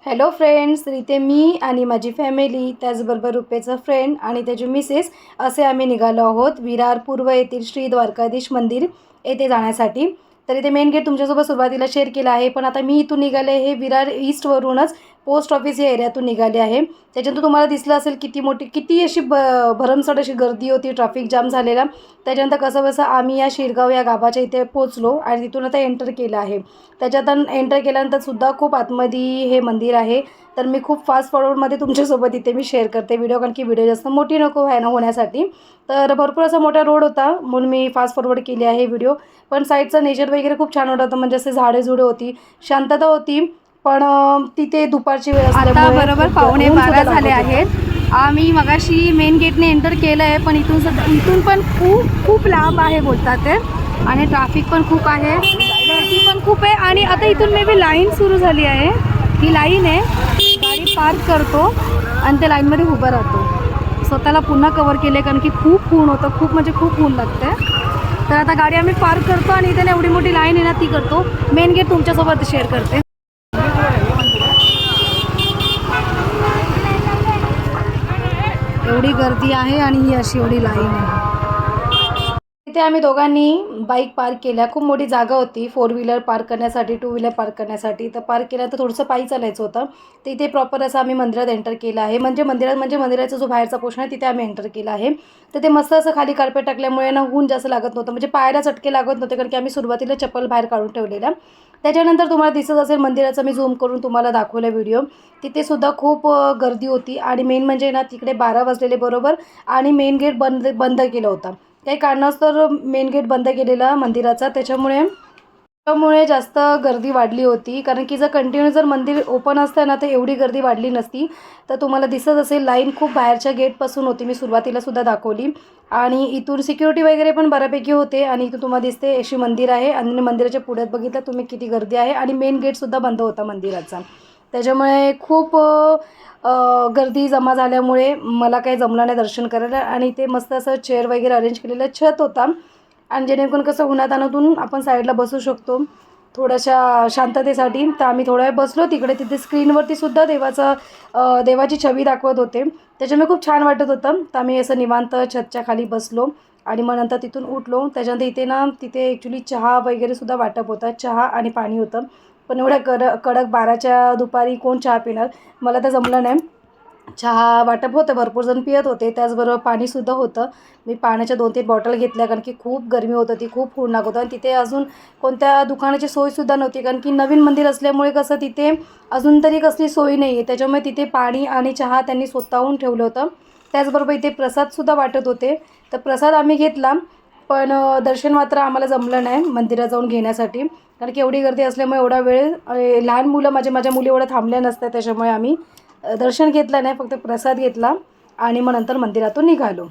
Hello friends, इथे मी आणि माझी फॅमिली, त्याचबरोबर रुपेचा फ्रेंड आणि त्याची मिसेस असे आम्ही निघालो आहोत विरार पूर्व येथील श्री द्वारकाधीश मंदिर येथे जाण्यासाठी। तर इथे मेन गेट तुमच्यासोबत सुरुवातीला शेअर केला आहे, पण आता मी इथून निघाले हे विरार ईस्टवरूनच पोस्ट ऑफिस या एरियातून निघाले आहे। त्याच्यानंतर तुम्हाला दिसलं असेल किती अशी भरमसाठ अशी गर्दी होती, ट्रॅफिक जाम झालेला। त्याच्यानंतर कसं आम्ही या शिरगाव या गावाच्या इथे पोहोचलो आणि तिथून आता एंटर केलं आहे। त्याच्यात एंटर केल्यानंतर सुद्धा खूप आतमध्ये हे मंदिर आहे। तर मी खूप फास्ट फॉरवर्डमध्ये तुमच्यासोबत इथे मी शेअर करते व्हिडिओ, कारण की व्हिडिओ जास्त मोठी नको होण्यासाठी। तर भरपूर असा मोठा रोड होता म्हणून मी फास्ट फॉरवर्ड केली आहे व्हिडिओ। पण साईडचं नेचर वगैरे खूप छान होतं, म्हणजे असे झाडेझुडे होती, शांतता होती। पण तिथे दुपारची वेळ असल्यामुळे आता बरोबर 11:15 झाले आहेत। आम्ही मगाशी मेन गेटने एंटर केलं आहे, पण इथून पण खूप लांब आहे बोलतात ते, आणि ट्रॅफिक पण खूप आहे, गर्दी पण खूप आहे। आणि आता इथून मे बी लाईन सुरू झाली आहे। ही लाईन आहे, गाडी पार्क करतो आणि त्या लाईनमध्ये उभं राहतो। स्वतःला पुन्हा कवर केले कारण की खूप ऊन होतं, खूप ऊन लागतं। तर आता गाडी आम्ही पार्क करतो आणि इथे एवढी मोठी लाईन आहे ना, ती करतो। मेन गेट तुमच्यासोबत शेअर करते। एवढी गर्दी आहे आणि ही अशी एवढी लाईन आहे। इथे आम्ही दोघांनी बाईक पार्क केल्या। खूप मोठी जागा होती 4 व्हीलर पार्क करण्यासाठी, 2 व्हीलर पार्क करण्यासाठी। तर पार्क केलं तर थोडंसं पायी चालायचं होतं। तर इथे प्रॉपर असं आम्ही मंदिरात एंटर केलं आहे, म्हणजे मंदिराचा जो बाहेरचा पोर्शन आहे तिथे आम्ही एंटर केला आहे। तर ते मस्त असं खाली कार्पेट टाकल्यामुळे ना ऊन जास्त लागत नव्हतं, म्हणजे पायाला चटके लागत नव्हते, कारण की आम्ही सुरुवातीला चप्पल बाहेर काढून ठेवलेल्या। त्याच्यानंतर तुम्हाला दिसत असेल मंदिराचा मी झूम करून तुम्हाला दाखवला व्हिडिओ, तिथे सुद्धा खूप गर्दी होती। आणि मेन म्हणजे ना तिकडे 12 वाजलेले बरोबर, आणि मेन गेट बंद केलं होतं। काही कारणास्तव मेन गेट बंद केलेला मंदिराचा, त्याच्यामुळे जास्त गर्दी वाढली होती। कारण की जर मंदिर ओपन असतं ना तर एवढी गर्दी वाढली नसती। तर तुम्हाला दिसत असेल लाईन खूप बाहेरच्या गेटपासून होती, मी सुरुवातीला सुद्धा दाखवली। आणि इथून सिक्युरिटी वगैरे पण बऱ्यापैकी होते। आणि इथून तुम्हाला दिसते अशी मंदिर आहे, आणि मंदिराच्या पुढ्यात बघितलं तुम्ही किती गर्दी आहे, आणि मेन गेटसुद्धा बंद होता मंदिराचा। त्याच्यामुळे खूप गर्दी जमा झाल्यामुळे मला काही जमलं नाही दर्शन करायला। आणि ते मस्त असं चेअर वगैरे अरेंज केलेलं छत होता, आणि जेणेकरून कसं उन्हातानातून आपण साईडला बसू शकतो थोड्याशा शांततेसाठी। तर आम्ही थोडा वेळ बसलो तिथे स्क्रीनवरती सुद्धा देवाची छवी दाखवत होते, त्याच्यामुळे खूप छान वाटत होतं। तर आम्ही असं निवांत छतच्या खाली बसलो आणि मग नंतर तिथून उठलो। त्याच्यानंतर तिथे ॲक्च्युली चहा वगैरे सुद्धा वाटप होता, चहा आणि पाणी होतं। पण एवढ्या कडक 12च्या दुपारी कोण चहा पिणार, मला तर जमलं नाही। चहा वाटप होतं, भरपूर जण पित होते, त्याचबरोबर पाणीसुद्धा होतं। मी पाण्याच्या 2-3 बॉटल घेतल्या, कारण की खूप गरमी होत होती, खूप ऊन लागत होतं। आणि तिथे अजून कोणत्या दुकानाची सोयसुद्धा नव्हती, कारण की नवीन मंदिर असल्यामुळे कसं तिथे अजून तरी कसली सोय नाही आहे। त्याच्यामुळे तिथे पाणी आणि चहा त्यांनी स्वतःहून ठेवलं होतं। त्याचबरोबर इथे प्रसादसुद्धा वाटत होते, तर प्रसाद आम्ही घेतला। पण दर्शन मात्र आम्हाला जमलं नाही मंदिरात जाऊन घेण्यासाठी, कारण की एवढी गर्दी असल्यामुळे एवढा वेळ लहान मुलं माझ्या मुली एवढ्या थांबल्या नसत्या, त्याच्यामुळे आम्ही दर्शन घेतलं नाही, फक्त प्रसाद घेतला आणि मग नंतर मंदिरातून निघालो।